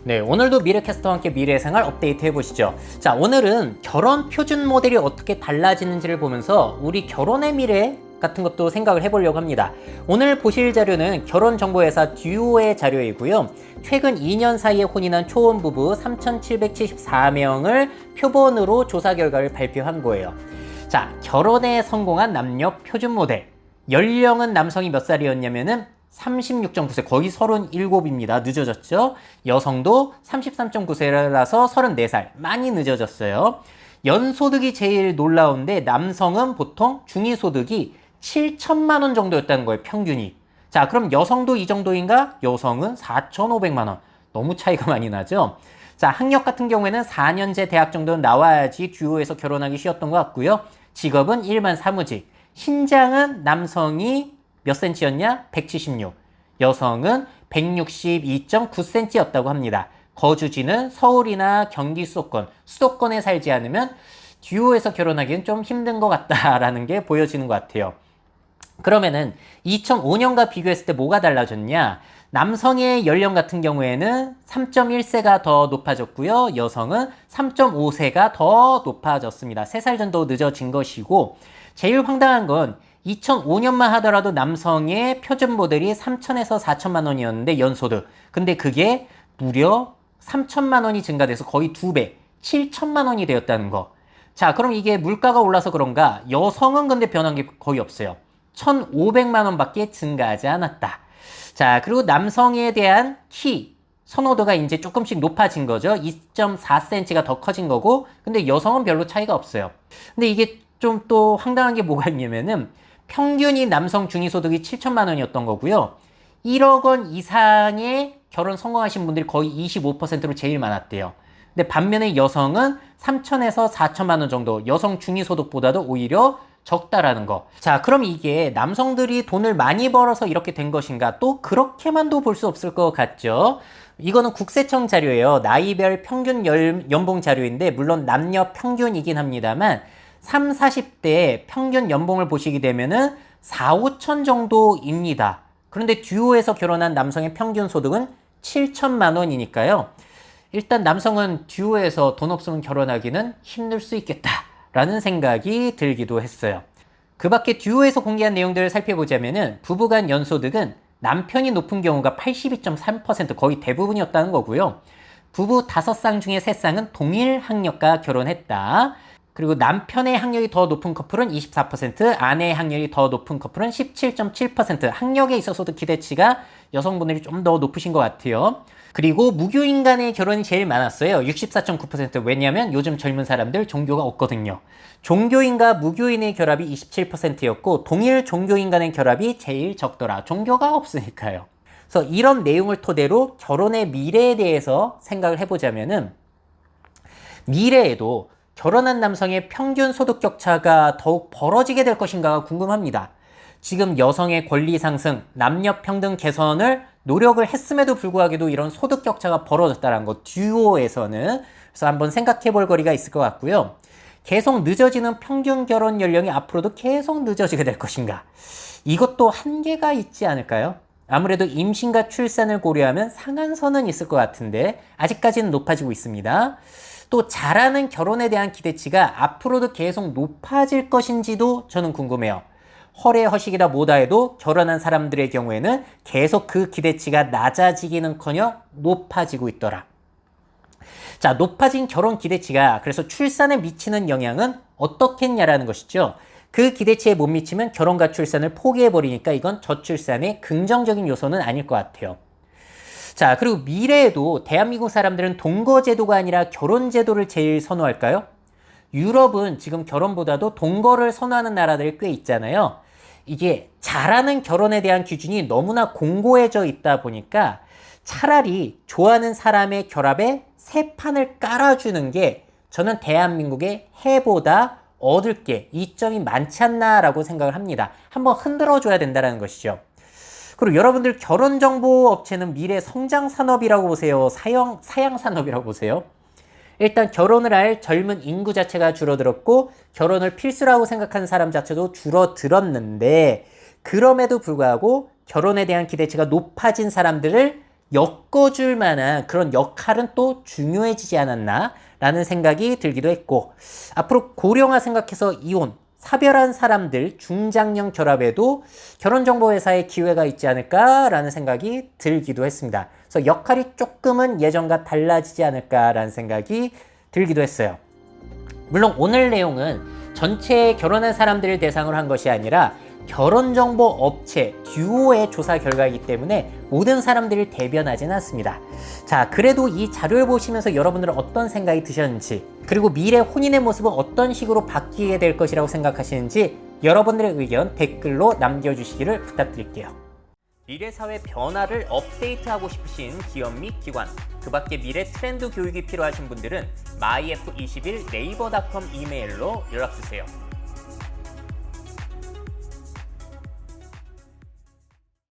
네, 오늘도 미래캐스터와 함께 미래의 생활 업데이트 해보시죠. 자, 오늘은 결혼 표준 모델이 어떻게 달라지는지를 보면서 우리 결혼의 미래 같은 것도 생각을 해보려고 합니다. 오늘 보실 자료는 결혼정보회사 듀오의 자료이고요. 최근 2년 사이에 혼인한 초혼부부 3,774명을 표본으로 조사 결과를 발표한 거예요. 자, 결혼에 성공한 남녀 표준 모델. 연령은 남성이 몇 살이었냐면은 36.9세, 거의 37입니다. 늦어졌죠? 여성도 33.9세라서 34살. 많이 늦어졌어요. 연소득이 제일 놀라운데 남성은 보통 중위소득이 7천만 원 정도였다는 거예요. 평균이. 자, 그럼 여성도 이 정도인가? 여성은 4,500만 원. 너무 차이가 많이 나죠? 자, 학력 같은 경우에는 4년제 대학 정도는 나와야지 듀오에서 결혼하기 쉬웠던 것 같고요. 직업은 일반 사무직. 신장은 남성이 몇 cm였냐? 176. 여성은 162.9cm였다고 합니다. 거주지는 서울이나 경기 수도권에 살지 않으면 듀오에서 결혼하기는 좀 힘든 것 같다라는 게 보여지는 것 같아요. 그러면은 2005년과 비교했을 때 뭐가 달라졌냐? 남성의 연령 같은 경우에는 3.1세가 더 높아졌고요. 여성은 3.5세가 더 높아졌습니다. 3살 정도 늦어진 것이고, 제일 황당한 건 2005년만 하더라도 남성의 표준 모델이 3천에서 4천만 원이었는데 연소득. 근데 그게 무려 3천만 원이 증가돼서 거의 2배, 7천만 원이 되었다는 거. 자, 그럼 이게 물가가 올라서 그런가? 여성은 근데 변한 게 거의 없어요. 1,500만 원밖에 증가하지 않았다. 자, 그리고 남성에 대한 키 선호도가 이제 조금씩 높아진 거죠. 2.4cm가 더 커진 거고, 근데 여성은 별로 차이가 없어요. 근데 이게 좀 또 황당한 게 뭐가 있냐면은 평균이 남성 중위소득이 7천만 원이었던 거고요. 1억 원 이상의 결혼 성공하신 분들이 거의 25%로 제일 많았대요. 근데 반면에 여성은 3천에서 4천만 원 정도, 여성 중위소득보다도 오히려 적다라는 거. 자, 그럼 이게 남성들이 돈을 많이 벌어서 이렇게 된 것인가? 또 그렇게만도 볼 수 없을 것 같죠? 이거는 국세청 자료예요. 나이별 평균 연봉 자료인데 물론 남녀 평균이긴 합니다만 3, 40대 평균 연봉을 보시게 되면은 4, 5천 정도입니다. 그런데 듀오에서 결혼한 남성의 평균 소득은 7천만 원이니까요. 일단 남성은 듀오에서 돈 없으면 결혼하기는 힘들 수 있겠다라는 생각이 들기도 했어요. 그 밖에 듀오에서 공개한 내용들을 살펴보자면은 부부간 연소득은 남편이 높은 경우가 82.3%, 거의 대부분이었다는 거고요. 부부 5쌍 중에 3쌍은 동일 학력과 결혼했다. 그리고 남편의 학력이 더 높은 커플은 24%, 아내의 학력이 더 높은 커플은 17.7%. 학력에 있어서도 기대치가 여성분들이 좀 더 높으신 것 같아요. 그리고 무교인 간의 결혼이 제일 많았어요. 64.9%. 왜냐하면 요즘 젊은 사람들 종교가 없거든요. 종교인과 무교인의 결합이 27%였고 동일 종교인 간의 결합이 제일 적더라. 종교가 없으니까요. 그래서 이런 내용을 토대로 결혼의 미래에 대해서 생각을 해보자면은 미래에도 결혼한 남성의 평균 소득 격차가 더욱 벌어지게 될 것인가가 궁금합니다. 지금 여성의 권리 상승, 남녀 평등 개선을 노력을 했음에도 불구하고도 이런 소득 격차가 벌어졌다는 거, 듀오에서는. 그래서 한번 생각해 볼 거리가 있을 것 같고요. 계속 늦어지는 평균 결혼 연령이 앞으로도 계속 늦어지게 될 것인가. 이것도 한계가 있지 않을까요? 아무래도 임신과 출산을 고려하면 상한선은 있을 것 같은데 아직까지는 높아지고 있습니다. 또 잘하는 결혼에 대한 기대치가 앞으로도 계속 높아질 것인지도 저는 궁금해요. 허례 허식이다 뭐다 해도 결혼한 사람들의 경우에는 계속 그 기대치가 낮아지기는커녕 높아지고 있더라. 자, 높아진 결혼 기대치가 그래서 출산에 미치는 영향은 어떻겠냐라는 것이죠. 그 기대치에 못 미치면 결혼과 출산을 포기해버리니까 이건 저출산의 긍정적인 요소는 아닐 것 같아요. 자, 그리고 미래에도 대한민국 사람들은 동거제도가 아니라 결혼제도를 제일 선호할까요? 유럽은 지금 결혼보다도 동거를 선호하는 나라들이 꽤 있잖아요. 이게 잘하는 결혼에 대한 기준이 너무나 공고해져 있다 보니까 차라리 좋아하는 사람의 결합에 새 판을 깔아주는 게 저는 대한민국의 해보다 얻을 게 이점이 많지 않나라고 생각을 합니다. 한번 흔들어줘야 된다는 것이죠. 그리고 여러분들 결혼정보업체는 미래 성장산업이라고 보세요? 사양산업이라고 보세요? 일단 결혼을 할 젊은 인구 자체가 줄어들었고 결혼을 필수라고 생각하는 사람 자체도 줄어들었는데 그럼에도 불구하고 결혼에 대한 기대치가 높아진 사람들을 엮어줄 만한 그런 역할은 또 중요해지지 않았나 라는 생각이 들기도 했고, 앞으로 고령화 생각해서 이혼, 사별한 사람들 중장년 결합에도 결혼정보회사에 기회가 있지 않을까라는 생각이 들기도 했습니다. 그래서 역할이 조금은 예전과 달라지지 않을까라는 생각이 들기도 했어요. 물론 오늘 내용은 전체 결혼한 사람들을 대상으로 한 것이 아니라 결혼정보 업체 듀오의 조사 결과이기 때문에 모든 사람들을 대변하지는 않습니다. 자, 그래도 이 자료를 보시면서 여러분들은 어떤 생각이 드셨는지, 그리고 미래 혼인의 모습은 어떤 식으로 바뀌게 될 것이라고 생각하시는지 여러분들의 의견 댓글로 남겨주시기를 부탁드릴게요. 미래 사회 변화를 업데이트하고 싶으신 기업 및 기관, 그 밖에 미래 트렌드 교육이 필요하신 분들은 myf21naver.com 이메일로 연락주세요.